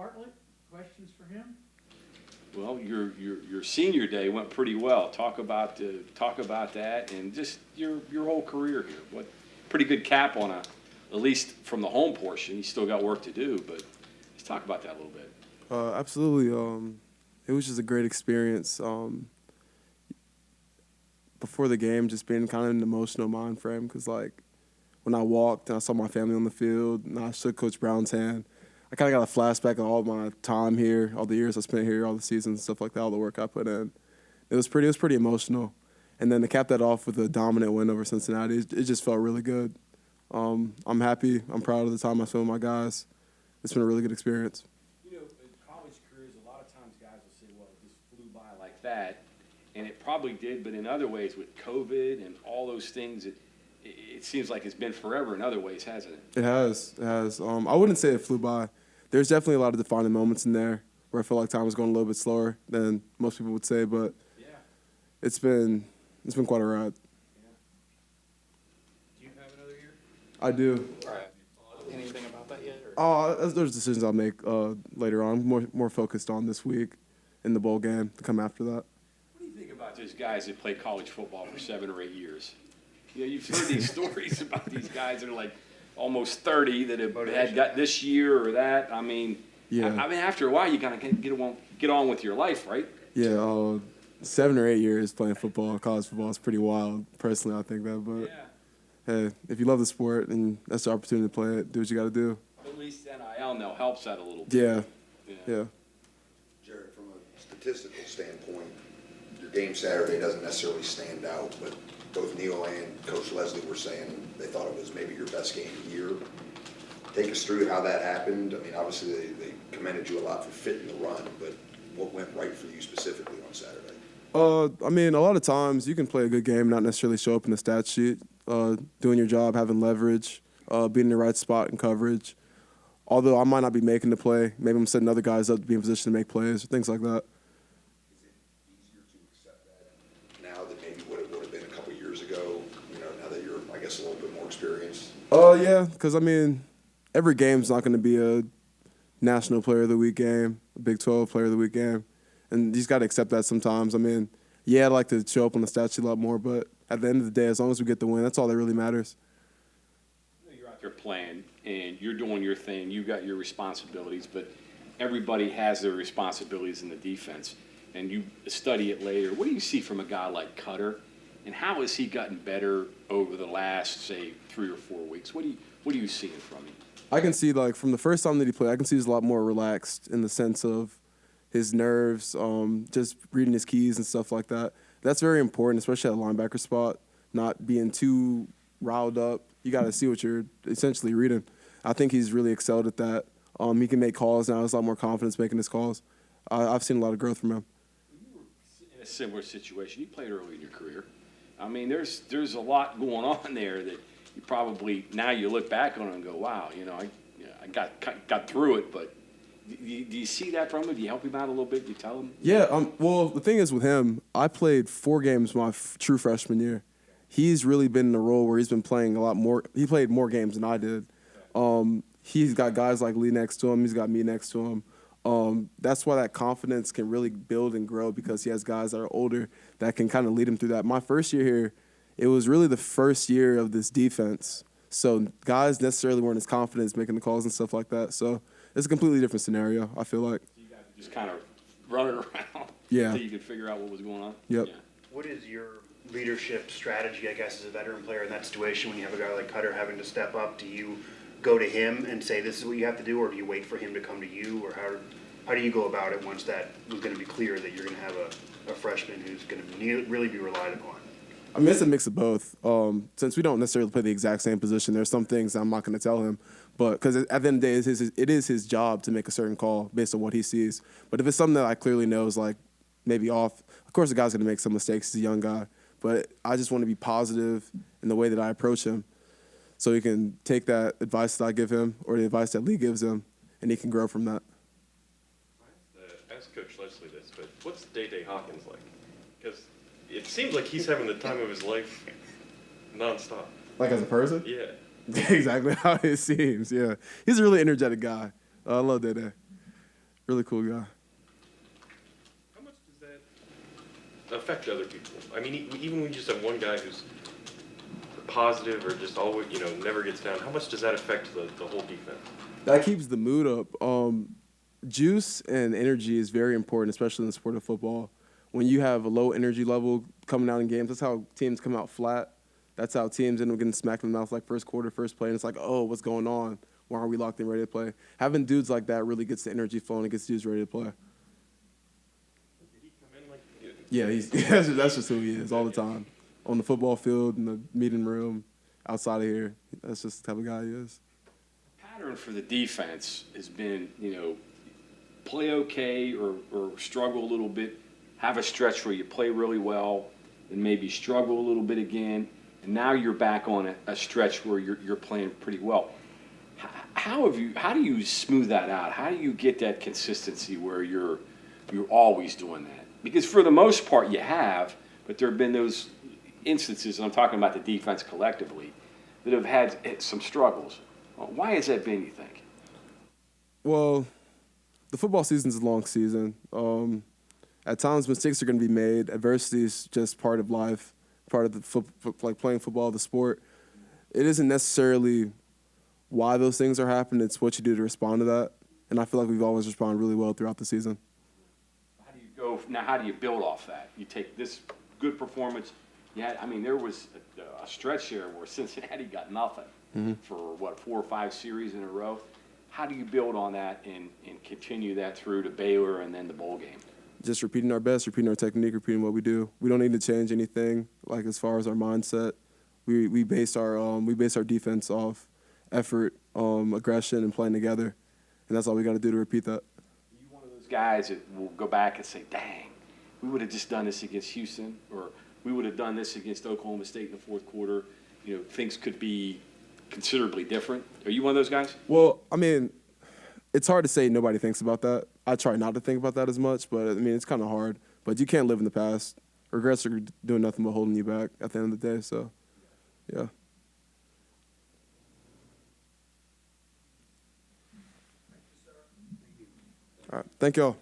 Bartlett, questions for him? Well, your senior day went pretty well. Talk about that and just your whole career here. What pretty good cap on at least from the home portion. You still got work to do, but let's talk about that a little bit. Absolutely. It was just a great experience. Before the game, just being kind of an emotional mind frame because, like, when I walked and I saw my family on the field and I shook Coach Brown's hand, I kind of got a flashback of all my time here, all the years I spent here, all the seasons, stuff like that, all the work I put in. It was pretty emotional. And then to cap that off with a dominant win over Cincinnati, it just felt really good. I'm happy. I'm proud of the time I spent with my guys. It's been a really good experience. You know, in college careers, a lot of times guys will say, well, it just flew by like that. And it probably did, but in other ways, with COVID and all those things, it seems like it's been forever in other ways, hasn't it? It has. I wouldn't say it flew by. There's definitely a lot of defining moments in there where I feel like time was going a little bit slower than most people would say, but Yeah. it's been quite a ride. Yeah. Do you have another year? I do. Anything about that yet? Or? There's decisions I'll make later on, more focused on this week in the bowl game to come after that. What do you think about those guys that play college football for 7 or 8 years? You know, you've heard these stories about these guys that are like almost 30 that have got this year or that. I mean, Yeah. I mean, after a while, you gotta get on with your life, right? Yeah, 7 or 8 years playing football, college football is pretty wild. Personally, I think that, but hey, if you love the sport and that's the opportunity to play it, do what you got to do. At least NIL now helps that a little bit. Yeah. Jared, from a statistical standpoint, your game Saturday doesn't necessarily stand out, but both Neil and Coach Leslie were saying they thought it was maybe your best game of the year. Take us through how that happened. I mean, obviously they commended you a lot for fitting the run, but what went right for you specifically on Saturday? I mean, a lot of times you can play a good game and not necessarily show up in the stat sheet. Doing your job, having leverage, being in the right spot in coverage. Although I might not be making the play, maybe I'm setting other guys up to be in position to make plays, things like that. Is it easier to accept that now than maybe what it would have been a couple of years ago, you know, now that you're, I guess, a little bit more experienced? Yeah, because, I mean, every game's not going to be a National Player of the Week game, a Big 12 Player of the Week game. And you just got to accept that sometimes. I mean, yeah, I'd like to show up on the stat sheet a lot more, but at the end of the day, as long as we get the win, that's all that really matters. You're out there playing, and you're doing your thing. You got your responsibilities, but everybody has their responsibilities in the defense, and you study it later. What do you see from a guy like Cutter, and how has he gotten better over the last, say, 3 or 4 weeks? What are you seeing from him? I can see, like, from the first time that he played, I can see he's a lot more relaxed in the sense of his nerves, just reading his keys and stuff like that. That's very important, especially at the linebacker spot, not being too riled up. You got to see what you're essentially reading. I think he's really excelled at that. He can make calls now. There's a lot more confidence making his calls. I've seen a lot of growth from him. You were in a similar situation. You played early in your career. I mean, there's a lot going on there that you probably, now you look back on it and go, wow, I got through it, but do you see that from him? Do you help him out a little bit? Do you tell him? Yeah, well, the thing is with him, I played 4 games my true freshman year. He's really been in a role where he's been playing a lot more. He played more games than I did. He's got guys like Lee next to him. He's got me next to him. That's why that confidence can really build and grow because he has guys that are older that can kind of lead him through that. My first year here, it was really the first year of this defense. So guys necessarily weren't as confident making the calls and stuff like that. So it's a completely different scenario, I feel like. You guys were just kind of running around until you could figure out what was going on? Yep. Yeah. What is your leadership strategy, I guess, as a veteran player in that situation when you have a guy like Cutter having to step up? Do you go to him and say, this is what you have to do, or do you wait for him to come to you? Or how do you go about it once that was going to be clear that you're going to have a freshman who's going to really be relied upon? I mean, it's a mix of both. Since we don't necessarily play the exact same position, there's some things I'm not going to tell him. But because at the end of the day, it is his job to make a certain call based on what he sees. But if it's something that I clearly know is like maybe off, of course the guy's going to make some mistakes. He's a young guy. But I just want to be positive in the way that I approach him so he can take that advice that I give him or the advice that Lee gives him, and he can grow from that. Ask Coach Leslie this, but what's Day-Day Hawkins like? Because it seems like he's having the time of his life nonstop. Like as a person? Yeah. Exactly how it seems, yeah. He's a really energetic guy. I love Day-Day. Really cool guy. How much does that affect other people? I mean, even when you just have one guy who's positive or just always, never gets down, how much does that affect the whole defense? That keeps the mood up. Juice and energy is very important, especially in the sport of football. When you have a low energy level coming out in games, that's how teams come out flat. That's how teams end up getting smacked in the mouth like first quarter, first play, and it's like, oh, what's going on? Why aren't we locked in, ready to play? Having dudes like that really gets the energy flowing and gets dudes ready to play. Did he come in like? Yeah, that's just who he is all the time. On the football field, in the meeting room, outside of here. That's just the type of guy he is. Pattern for the defense has been, play okay or struggle a little bit, have a stretch where you play really well, and maybe struggle a little bit again, and now you're back on a stretch where you're playing pretty well. How do you smooth that out? How do you get that consistency where you're always doing that? Because for the most part you have, but there have been those instances, and I'm talking about the defense collectively, that have had some struggles. Why has that been, you think? Well, the football season's a long season. At times, mistakes are going to be made. Adversity is just part of life, part of like playing football, the sport. It isn't necessarily why those things are happening. It's what you do to respond to that. And I feel like we've always responded really well throughout the season. How do you build off that? You take this good performance. There was a stretch here where Cincinnati got nothing for 4 or 5 series in a row. How do you build on that and continue that through to Baylor and then the bowl game? Just repeating our best, repeating our technique, repeating what we do. We don't need to change anything. Like as far as our mindset, we base our defense off effort, aggression, and playing together, and that's all we got to do to repeat that. Are you one of those guys that will go back and say, "Dang, we would have just done this against Houston, or we would have done this against Oklahoma State in the fourth quarter. Things could be considerably different." Are you one of those guys? Well, it's hard to say nobody thinks about that. I try not to think about that as much, but it's kind of hard. But you can't live in the past. Regrets are doing nothing but holding you back at the end of the day, so, yeah. All right, thank y'all.